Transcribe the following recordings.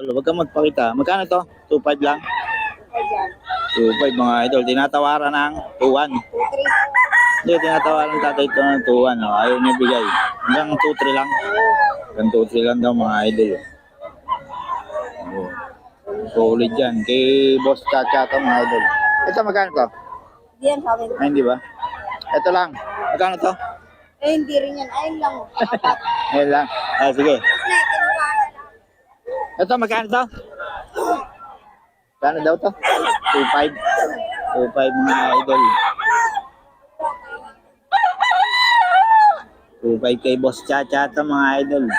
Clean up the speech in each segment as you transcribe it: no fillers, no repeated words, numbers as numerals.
Huwag kang magpakita. Magkano to? 2.5 lang? Ayan. 2.5 mga idol. Tinatawaran ng 2.1. 2-3. Hindi, tinatawaran tatay ito ng 2.1. Oh. Ayaw niya bigay. Hanggang 2.3 lang. Hanggang 2.3 lang daw mga idol. Oh. Solid yan. Kay Boss Chacha ito mga idol. Ito magkano to? Diyan sabi ko. Ay, hindi ba? Ito lang. Magkano to? Eh, hindi rin yan. Ayun lang. Apat. Ayan lang. Ah, sige. Na, kinuha na lang. Ito, magkano to? Magkano daw to? 2.5. 2.5 mga idol. 2.5 kay Boss Chacha ito mga idol.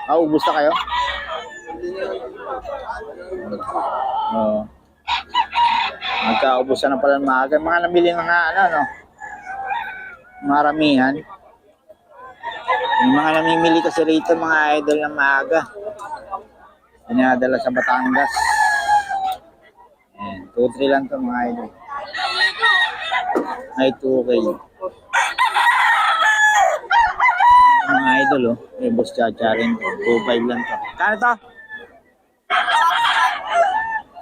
Ah, ubus na kayo? Oo. Magkaubusan na pala ng maaga. Mga namili ng mga ano, no? Maramihan. Yung mga namimili kasi rito mga idol ng maaga. Pinadala sa Batangas. Ayan, 2-3 lang to mga idol. Ay, 2K. Mga idol, oh. May Boss Chacha rin to. 2.5 lang to. Kano to?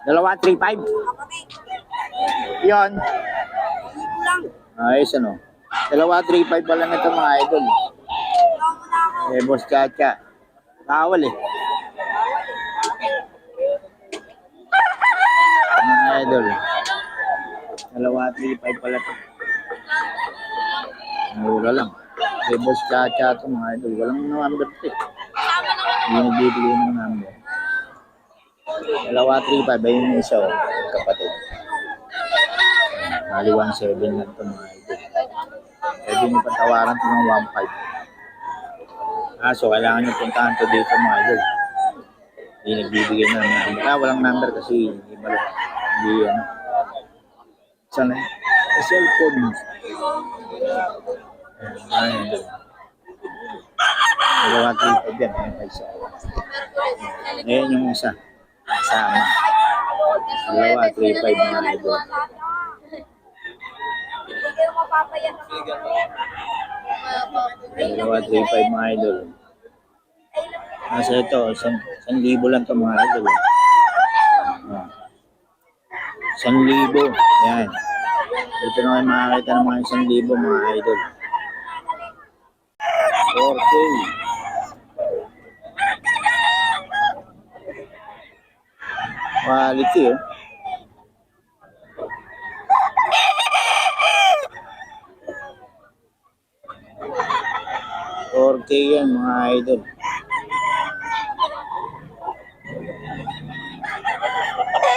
Dalawa, 3.5? Yun. Ayos, ano? Dalawa, 3.5 pa lang ito mga idol. Eh, Boss Chacha. Tawal eh. Mga idol. Dalawa, 3.5 pala ito. Mura lang. Eh, Boss Chacha ito mga idol. Walang number ito eh. Hindi nagbibigay ng number. Dalawa, 3.5. Ayun yung isa, oh. Kapatid. Bali, 1.7 lang ito mga idol. Pwede nyo patawaran ito ng 1.5. So kailangan nyo puntahan ito dito mga idol. Hindi nagbibigay na ng number. Walang number kasi hindi malaki. Hindi ano. Sana cellphone. Ayan. Dalawa, 3.5 yan. Ayan pa isa. Ayan yung isa. Kasama. Dalawa, 3.5 mga idol. Dalawa, 3.5 mga idol. Nasa ito, 1,000 lang ito mga idol. 1,000. Yan. Dito na kayo makakita ng mga 1,000 mga idol. 4K. Quality, oh. $4K yan mga idol.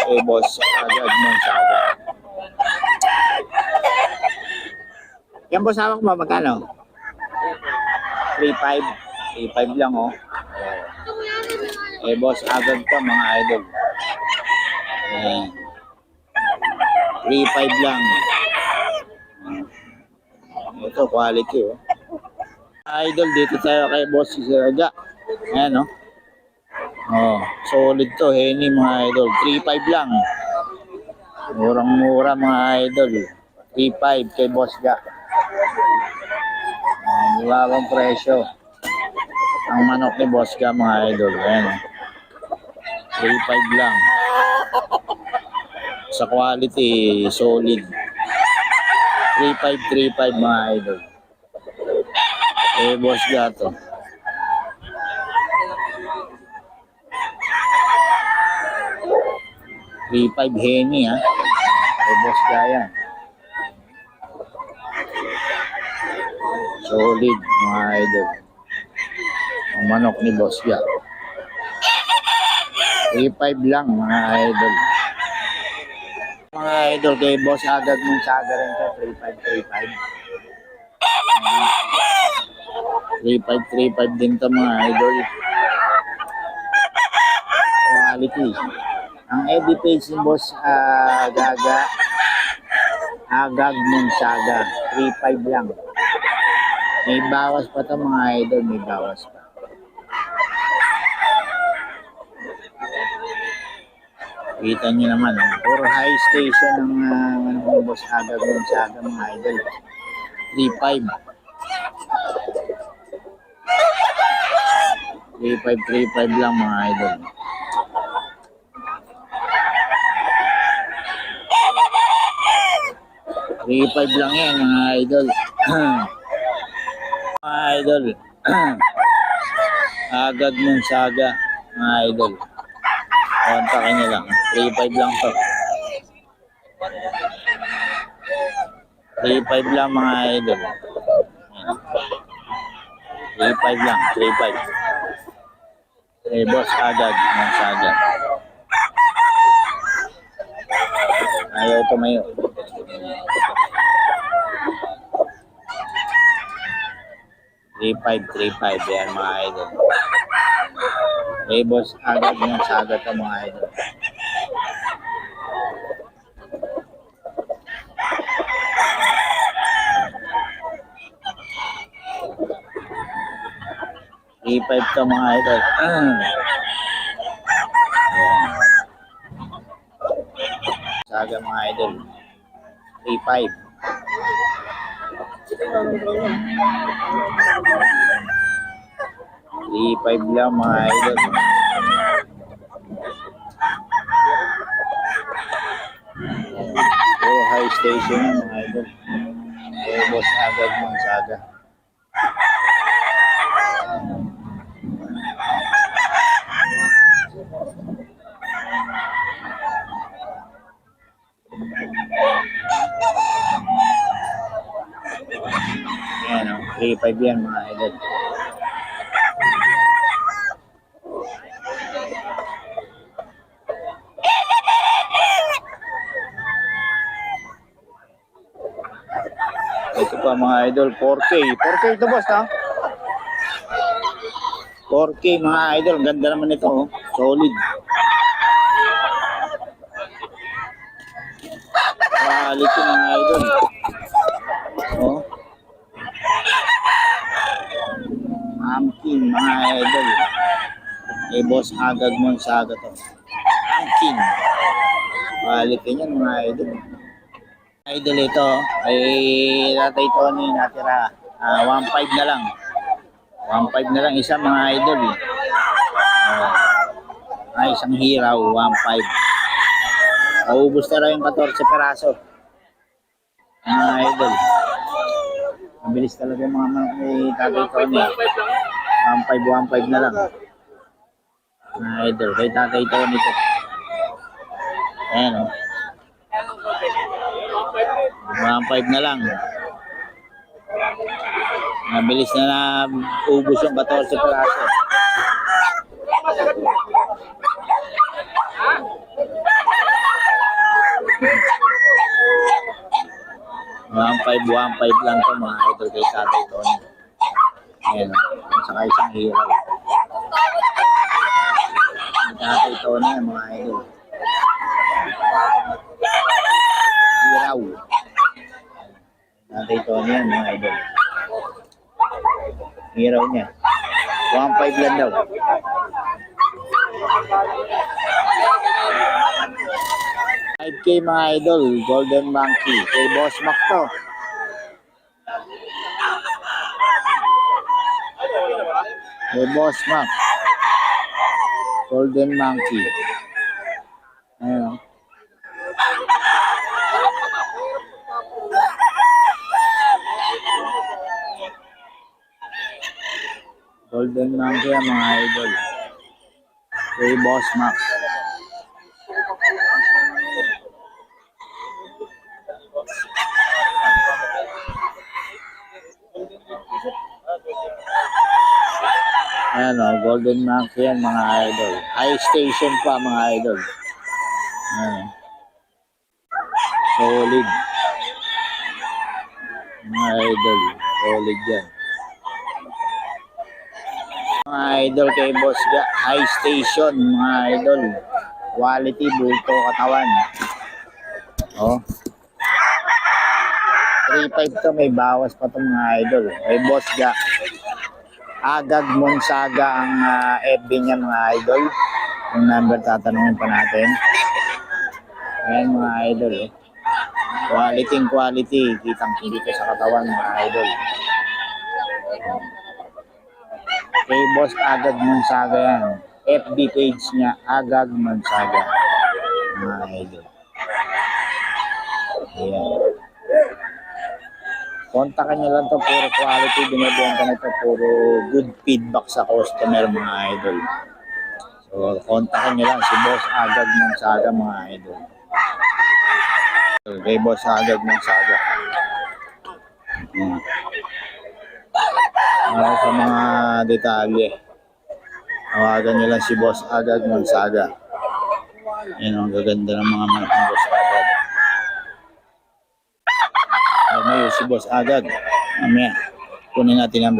Eh, Boss, agad mong saga. Yan, boss, hawak mo, magkano? 3.5. 3.5 lang, oh. Eh, Boss, agad ka mga idol. Ayan. 3.5 lang. Ito, quality, oh. Idol, dito tayo kay Boss Saga. Ayan, oh. Oh, solid to, Henny mga idol. 3.5 lang. Murang-mura mga idol. 3.5 kay Boss Ga. Niwawang presyo. Ang manok ni Boss Ga mga idol. Ayan. 3.5 lang. Sa quality, solid. 3.5 mga idol. Eh, Boss Ga to. 3.5 Henny, ha. Eh, Boss Ga yan. Solid mga idol. Ang manok ni Boss Ga. 3.5 lang mga idol. Mga idol kay Boss agad mong saga rin to. 3.5 din to mga idol. Quality. Ang edit page ni Boss Gaga. Agad mong saga. 3.5 lang. May bawas pa to mga idol. May bawas pa. Kita nyo naman, puro high station ng Boss Agad mong saga mga idol. 3.5. 3.5 lang mga idol. 3.5 lang yan mga idol. Mga idol. Agad ng saga mga idol. Kontakin nyo lang. 3.5 lang to. 3.5 lang mga idol. 3.5 lang. 3.5. Boss agad ng saga. Ayaw tumayo. 3.5 yan mga idol. Boss agad ng saga to mga idol. Three 5 to mga idol. Saga mga idol. 3.5. 3.5 lang mga idol. High station mga idol. Boss agad ng saga. Ayan o, 3.5 yan mga idol. Ito pa mga idol, 4K. 4K ito boss ha? 4K mga idol, ganda naman ito oh. Solid. Quality mga idol. Oh. Amkin mga idol. Boss agad mo sa agad to. Amkin. Quality niyan mga idol. Idol ito ay Tatay Tony natira 1.5 na lang. 1.5 na lang isa mga idol. Isang hiraw 1.5. Maubos na raw yung 14 peraso. Mga idol. Mabilis talaga yung mga may Tatay Tony. 1.5 na lang. Mga idol. Kay Tatay Tony ito. Ayan o. 1.5 na lang. Mabilis na ubos yung 14 peraso. One five lang to mga idol kay Tatay Tony. Ayan. Saka isang hiraw. Tatay Tony mga idol. Hiraw. Tatay Tony yan mga idol. Hiraw niya. 1.5 lang daw. $5K mga idol. Golden Monkey. Kay Boss Mac to. Kay Boss Mac. Golden Monkey. Ayan. Golden Monkey yan mga idol. Kay Boss Mac. Ayan o, Golden Monkey yan mga idol. High station pa mga idol. Ayan. Solid. Mga idol. Solid yan. Mga idol kay Boss Ga. High station mga idol. Quality, bulto, katawan. Oh. 3.5 to, may bawas pa to mga idol. Kay Boss Ga. Agag Monsaga ang FB niya mga idol. Yung number tatanungin pa natin. Ayan mga idol. Quality. Kitang dito sa katawan mga idol. Kay Boss Agag Mansaga yan. FB page niya, Agag Mansaga. Mga idol. Ayan. Kontakan nyo lang to, puro quality. Binibenta nito, puro good feedback sa customer, mga idol. So, kontakan nyo lang si Boss Agag Mansaga, mga idol. Kay Boss Agag Mansaga. Sa mga detalye, tawagan nyo lang si Boss Agag Mansaga. Yan ang gaganda ng mga manok ng Boss Agag. Ngayon si Boss Agag. Mamaya, kunin natin ang